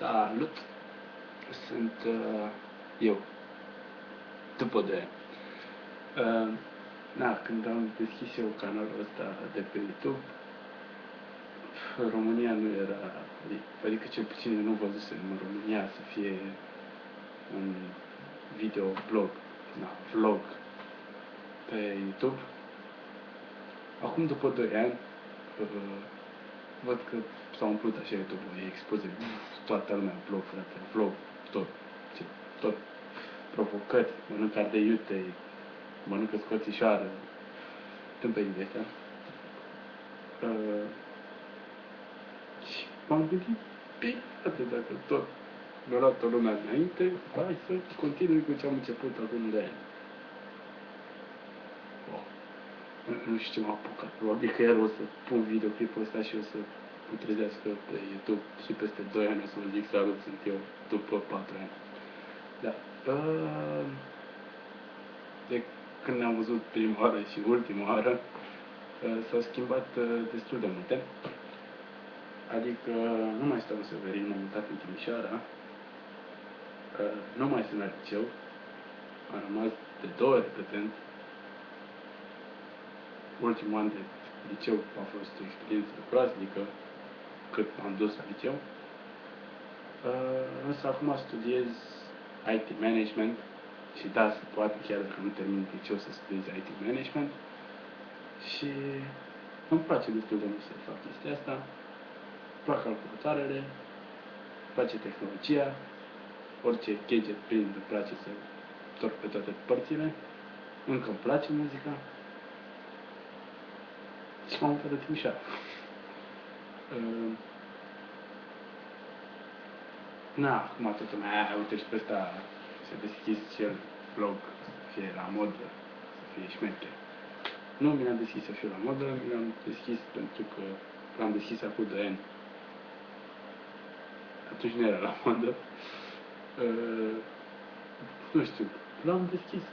Salut! Sunt eu, după de când am deschis eu canalul ăsta de pe YouTube, România nu era, adică cel puțin eu nu văzusem în România să fie un videoblog, vlog pe YouTube. Acum, după 2 ani, văd că s-a umplut așa YouTube-ul, e exploziv, toată lumea, vlog, frate, vlog, tot, provocări, mănâncă ardei iute, mănâncă scoțișoară, tâmpenii de astea. Și m-am gândit, bine, frate, dacă tot mi-a luat o lumea înainte, hai să continui cu ce am început acum 2 ani. Nu știu ce m-a apucat, probabil că iar o să pun videoclipul ăsta și o să îmi trezească pe YouTube și peste 2 ani o să vă zic salut, sunt eu după 4 ani. Da. De când ne-am văzut prima oară și ultima oară, s-au schimbat destul de multe. Adică nu mai stau în Severin, m-am mutat în Timișoara, nu mai sunt la liceu, am rămas de 2 ori repetent. Ultimul an de liceu a fost o experiență groaznică, cât m-am dus la liceu. Însă acum studiez IT Management și da, se poate, chiar dacă nu termin liceu, să studiez IT Management. Și îmi place destul de mult să fac chestia asta. Îmi plac calculatoarele, îmi place tehnologia, orice gadget prind, îmi place să torc pe toate părțile. Încă îmi place muzica. Și m-am mutat de Timișoara. Acum toată lumea, uite și pe ăsta s-a deschis și el vlog, să fie la modă, să fie șmecher. Nu mi l-am deschis să fiu la modă, mi l-am deschis pentru că l-am deschis acum 2 ani. Atunci nu era la modă. Nu știu, l-am deschis.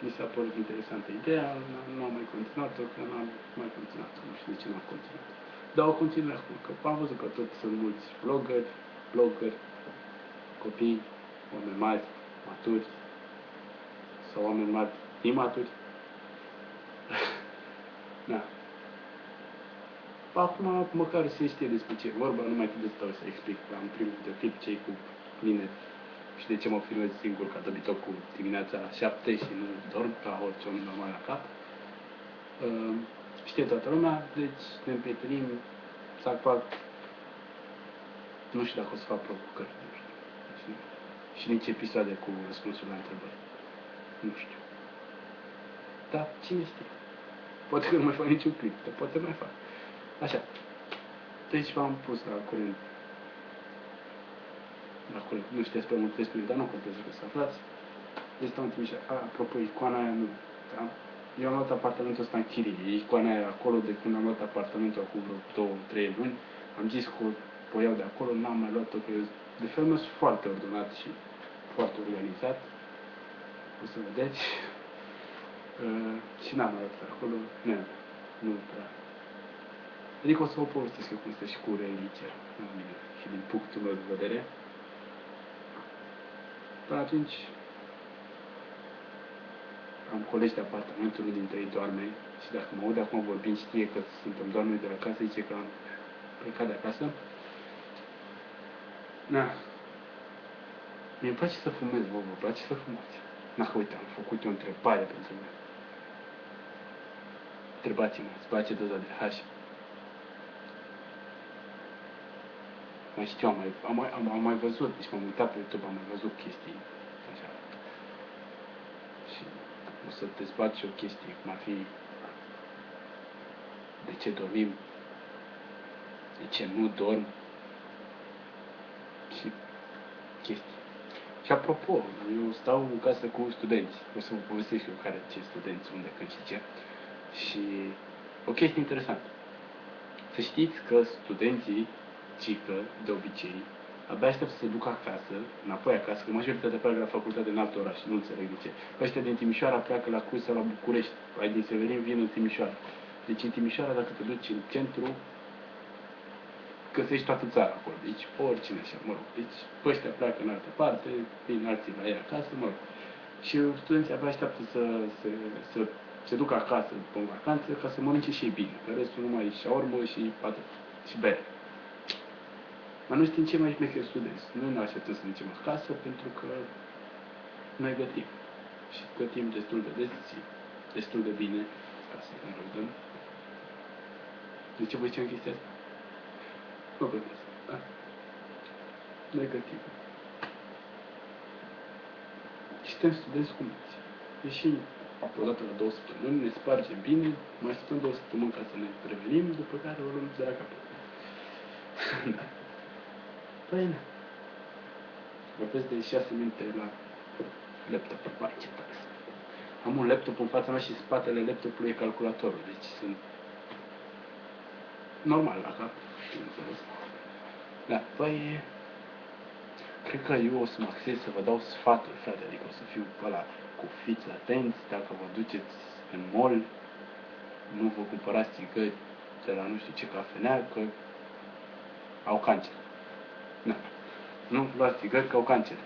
Mi s-a părut interesantă ideea, nu am mai continuat-o, că n-am mai continuat-o, nu știu de ce n-am continuat. Dar o continui acum, că am văzut că tot sunt mulți vloggeri, copii, oameni mari, maturi, sau oameni mari imaturi. Da. Acum, măcar se știe despre ce e vorba, nu mai trebuie să stau să explic la un prim videoclip ce-i cu mine și de ce mă filmez singur ca dobitocul dimineața la 7 și nu dorm ca orice om normal la cap. Știe toată lumea, deci ne împrietenim, să fac, nu știu dacă o să fac provocări, nu știu. Și nici episoade cu răspunsuri la întrebări. Nu știu. Dar cine știe? Poate că nu mai fac niciun clip, dar poate mai fac. Așa. Deci v-am pus la curent. Nu știți prea mult despre mine, dar nu contează că să aflați. Deci stau în Timișoara. Apropo, icoana aia nu. Da? Eu am luat apartamentul ăsta în chirie. E icoana aia acolo de când am luat apartamentul acum vreo 2-3 luni. Am zis că o iau de acolo, n-am mai luat-o, că eu de felul meu sunt foarte ordonat și foarte organizat. O să vedeți. Și n-am mai luat de acolo. Nu prea. Adică o să vă povestesc eu cum este și cu religia în mine și din punctul meu de vedere. Până atunci am colegi de apartament, unul dintre ei doarme și dacă mă aude acum vorbind știe că suntem doar noi de la casă, zice că am plecat de acasă. Mi-e place să fumez, vă place să fumați. Uite, am făcut o întrebare pentru mine. Întrebați-mă, îți place doza de hash? Mai știu, am mai văzut, deci m-am uitat pe YouTube, am mai văzut chestii așa. Și o să dezbat și o chestie, cum ar fi de ce dormim, de ce nu dorm și chestii. Și apropo, eu stau în casă cu studenți, o să vă povestesc eu care ce studenți, unde, când și ce. Și o chestie interesantă. Să știți că studenții, cică, de obicei, abia aștept să se ducă acasă, înapoi acasă, că majoritatea pleacă la facultate în alt oraș, nu înțeleg de ce. Ăștia din Timișoara pleacă la Cluj sau la București, ai din Severin vin în Timișoara. Deci în Timișoara, dacă te duci în centru, găsești toată țara acolo. Deci oricine așa, mă rog. Deci ăștia pleacă în altă parte, vin alții la ei acasă, mă rog. Și studenții abia așteaptă să se ducă acasă după în vacanță ca să mănânce și ei bine. Că restul numai șaormă și pată și bere. Dar noi suntem cei mai șmecheri studenți. Noi nu așteptăm să ducem acasă pentru că noi gătim. Și gătim destul de des, destul de bine, ca să ne rugăm. De ce vă ziceam chestia asta? Nu gătesc, da? Noi gătim. Și suntem studenți cu mulți. Ieșim odată la 2 săptămâni, ne spargem bine, mai stăm 2 săptămâni ca să ne prevenim, după care o luăm de la capăt. Da. Păi, da. Vorbesc de 6 minute la laptop. Vai, ce tare. Am un laptop în fața mea și spatele laptopului e calculatorul, deci sunt normal la cap. Da, păi, cred că eu o să mă axez să vă dau sfaturi, frate, adică o să fiu ăla cu fiți atenți, dacă vă duceți în mall, nu vă cumpărați țigări de la nu știu ce cafenea, că au cancer. Da. Nu luați țigări că au cancer.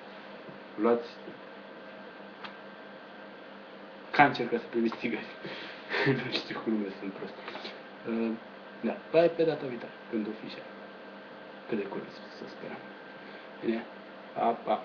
Luați cancer ca să primiți țigări. Nu știu cum nume, sunt prost. Da, pe data viitoare, când o fi și cât de curând să sperăm. Bine, pa, pa.